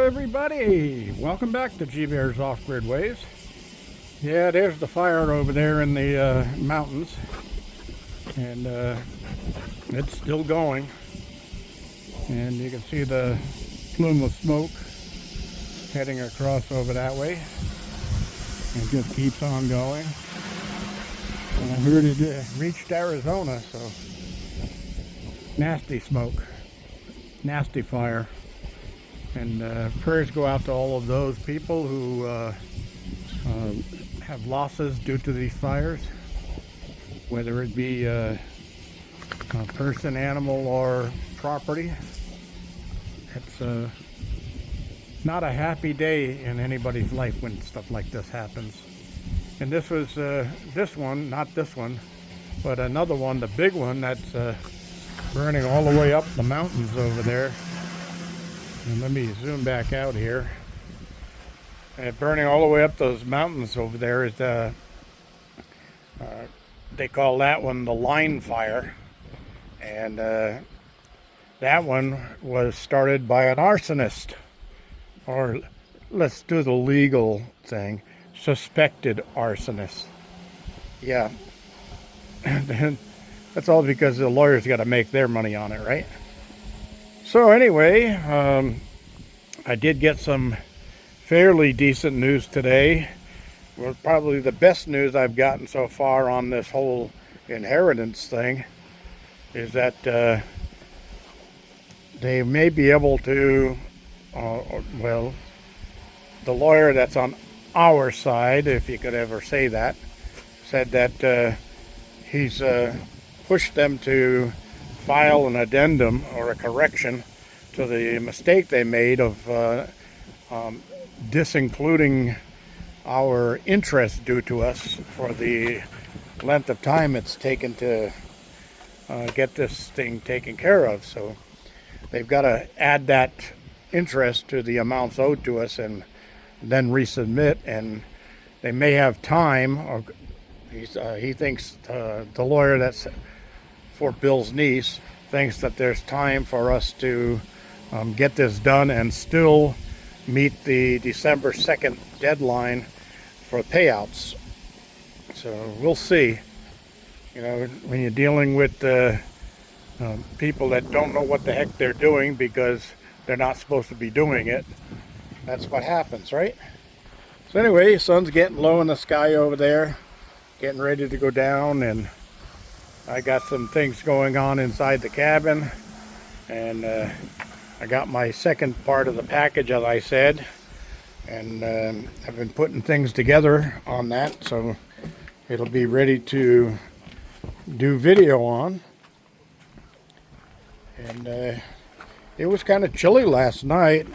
everybody, welcome back to G-Bear's Off-Grid Ways. Yeah, there's the fire over there in the mountains, and it's still going, and you can see the plume of smoke heading across over that way. It just keeps on going, and I heard it reached Arizona, so nasty smoke, nasty fire. And prayers go out to all of those people who have losses due to these fires, whether it be a person, animal, or property. It's not a happy day in anybody's life when stuff like this happens. And this was this one, not this one, but another one, the big one that's burning all the way up the mountains over there. And let me zoom back out here. Burning all the way up those mountains over there is they call that one the line fire. And that one was started by an arsonist. Or let's do the legal thing, suspected arsonist. Yeah. That's all because the lawyers got to make their money on it, right? So anyway, I did get some fairly decent news today. Well, probably the best news I've gotten so far on this whole inheritance thing is that they may be able to, well, the lawyer that's on our side, if you could ever say that, said that he's pushed them to file an addendum or a correction to the mistake they made of disincluding our interest due to us for the length of time it's taken to get this thing taken care of. So they've got to add that interest to the amounts owed to us and then resubmit, and they may have time, or he thinks, the lawyer that's for Bill's niece thinks that there's time for us to get this done and still meet the December 2nd deadline for payouts. So we'll see. You know, when you're dealing with people that don't know what the heck they're doing because they're not supposed to be doing it, that's what happens, right? So anyway, the sun's getting low in the sky over there, getting ready to go down, and I got some things going on inside the cabin, and I got my second part of the package, as I said, and I've been putting things together on that, so it'll be ready to do video on. And it was kind of chilly last night.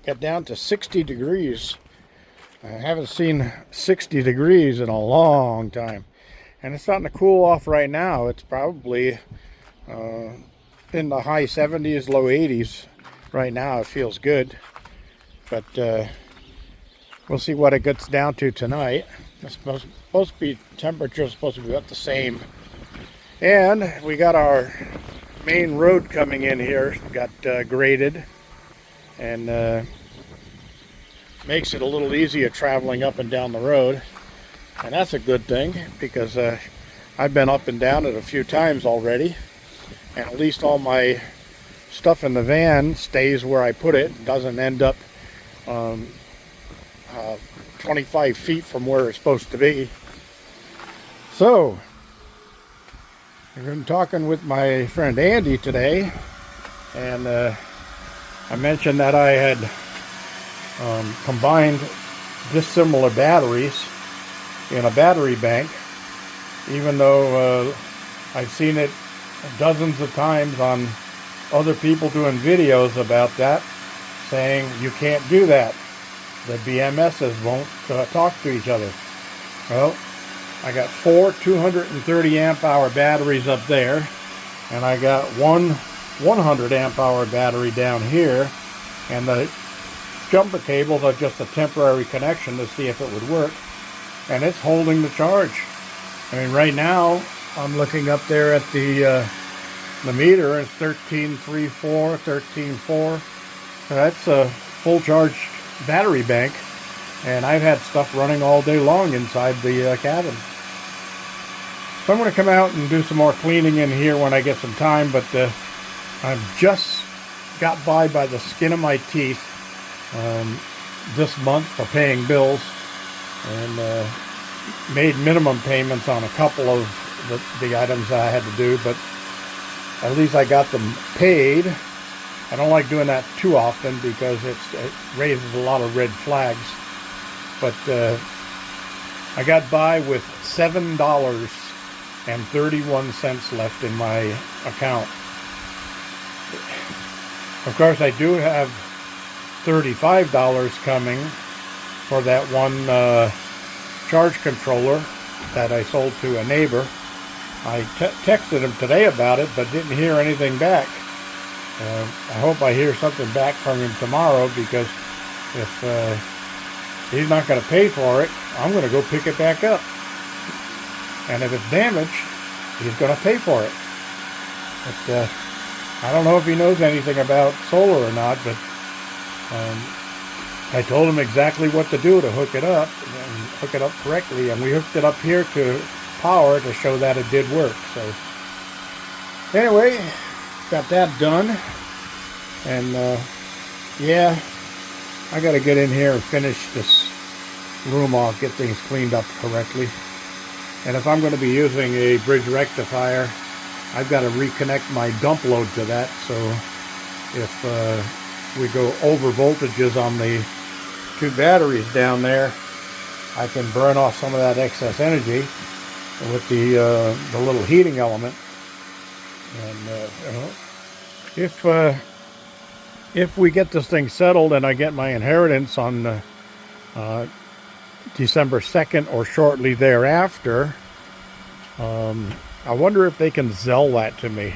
Got down to 60 degrees. I haven't seen 60 degrees in a long time. And it's starting to cool off right now. It's probably in the high 70s, low 80s right now. It feels good. But we'll see what it gets down to tonight. It's supposed to be, temperature is supposed to be about the same. And we got our main road coming in here. Got graded. And makes it a little easier traveling up and down the road. And that's a good thing, because I've been up and down it a few times already, and at least all my stuff in the van stays where I put it. It doesn't end up 25 feet from where it's supposed to be. So I've been talking with my friend Andy today, and I mentioned that I had combined dissimilar batteries in a battery bank, even though I've seen it dozens of times on other people doing videos about that, saying you can't do that. The BMSs won't talk to each other. Well, I got 4 230 amp hour batteries up there, and I got one 100 amp hour battery down here, and the jumper cables are just a temporary connection to see if it would work. And it's holding the charge. I mean, right now I'm looking up there at the meter. It's 13.34, 13.4. That's full charged battery bank, and I've had stuff running all day long inside the cabin. So I'm going to come out and do some more cleaning in here when I get some time, but I've just got by the skin of my teeth this month for paying bills, and made minimum payments on a couple of the items that I had to do, but at least I got them paid. I don't like doing that too often because it raises a lot of red flags, but I got by with $7.31 left in my account. Of course, I do have $35 coming for that one charge controller that I sold to a neighbor. I texted him today about it, but didn't hear anything back. I hope I hear something back from him tomorrow, because if he's not going to pay for it, I'm going to go pick it back up. And if it's damaged, he's going to pay for it. But I don't know if he knows anything about solar or not, but I told him exactly what to do to hook it up, and hook it up correctly, and we hooked it up here to power to show that it did work. So anyway, got that done, and yeah, I got to get in here and finish this room off, get things cleaned up correctly. And if I'm going to be using a bridge rectifier, I've got to reconnect my dump load to that, so if we go over voltages on the two batteries down there, I can burn off some of that excess energy with the little heating element. And if we get this thing settled and I get my inheritance on December 2nd or shortly thereafter, I wonder if they can sell that to me,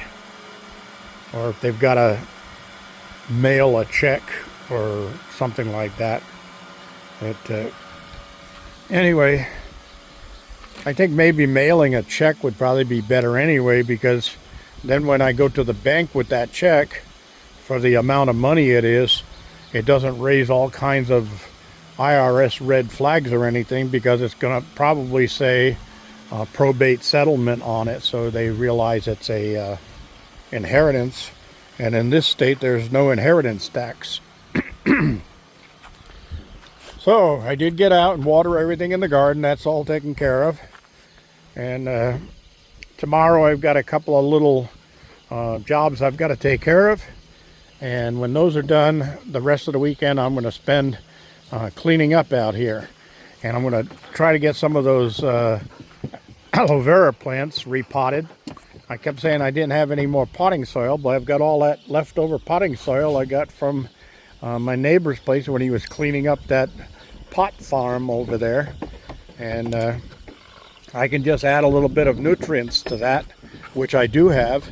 or if they've got to mail a check or something like that. But anyway, I think maybe mailing a check would probably be better anyway, because then when I go to the bank with that check for the amount of money it is, it doesn't raise all kinds of IRS red flags or anything, because it's going to probably say probate settlement on it, so they realize it's a inheritance. And in this state, there's no inheritance tax. So I did get out and water everything in the garden. That's all taken care of. And tomorrow I've got a couple of little jobs I've got to take care of. And when those are done, the rest of the weekend I'm going to spend cleaning up out here. And I'm going to try to get some of those aloe vera plants repotted. I kept saying I didn't have any more potting soil, but I've got all that leftover potting soil I got from my neighbor's place when he was cleaning up that pot farm over there. And I can just add a little bit of nutrients to that, which I do have,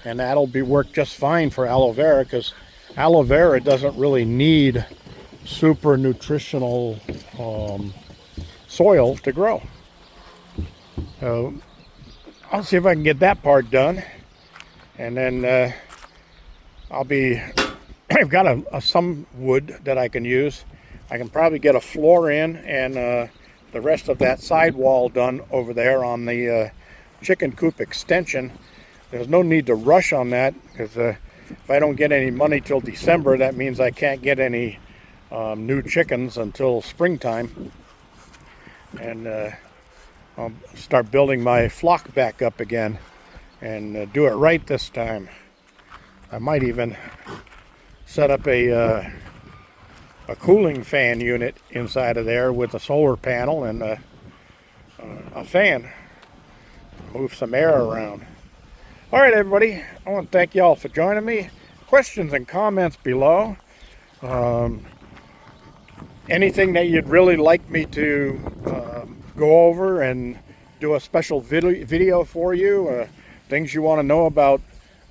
and that'll work just fine for aloe vera, because aloe vera doesn't really need super nutritional soil to grow. So I'll see if I can get that part done, and then I've got some wood that I can use. I can probably get a floor in, and the rest of that sidewall done over there on the chicken coop extension. There's no need to rush on that, because if I don't get any money till December, that means I can't get any new chickens until springtime. And I'll start building my flock back up again, and do it right this time. I might even set up a cooling fan unit inside of there with a solar panel and a fan. Move some air around. All right, everybody. I want to thank y'all for joining me. Questions and comments below. Anything that you'd really like me to go over and do a special video for you, things you want to know about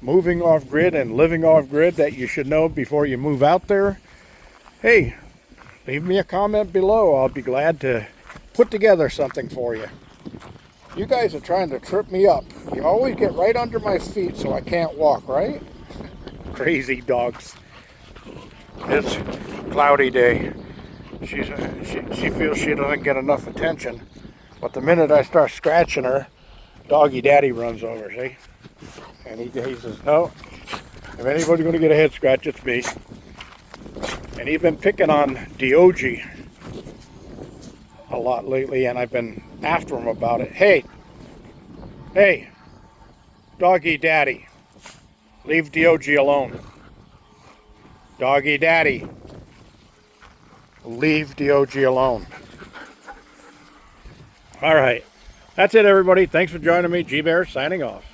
moving off grid and living off grid that you should know before you move out there, hey, leave me a comment below. I'll be glad to put together something for you. You guys are trying to trip me up. You always get right under my feet so I can't walk, right? Crazy dogs. This cloudy day. She feels she doesn't get enough attention. But the minute I start scratching her, doggy daddy runs over, see? And he says, no, if anybody's going to get a head scratch, it's me. And he's been picking on Diogi a lot lately, and I've been after him about it. Hey, doggy daddy, leave Diogi alone. Doggy daddy, leave Diogi alone. All right. That's it, everybody. Thanks for joining me. G-Bear signing off.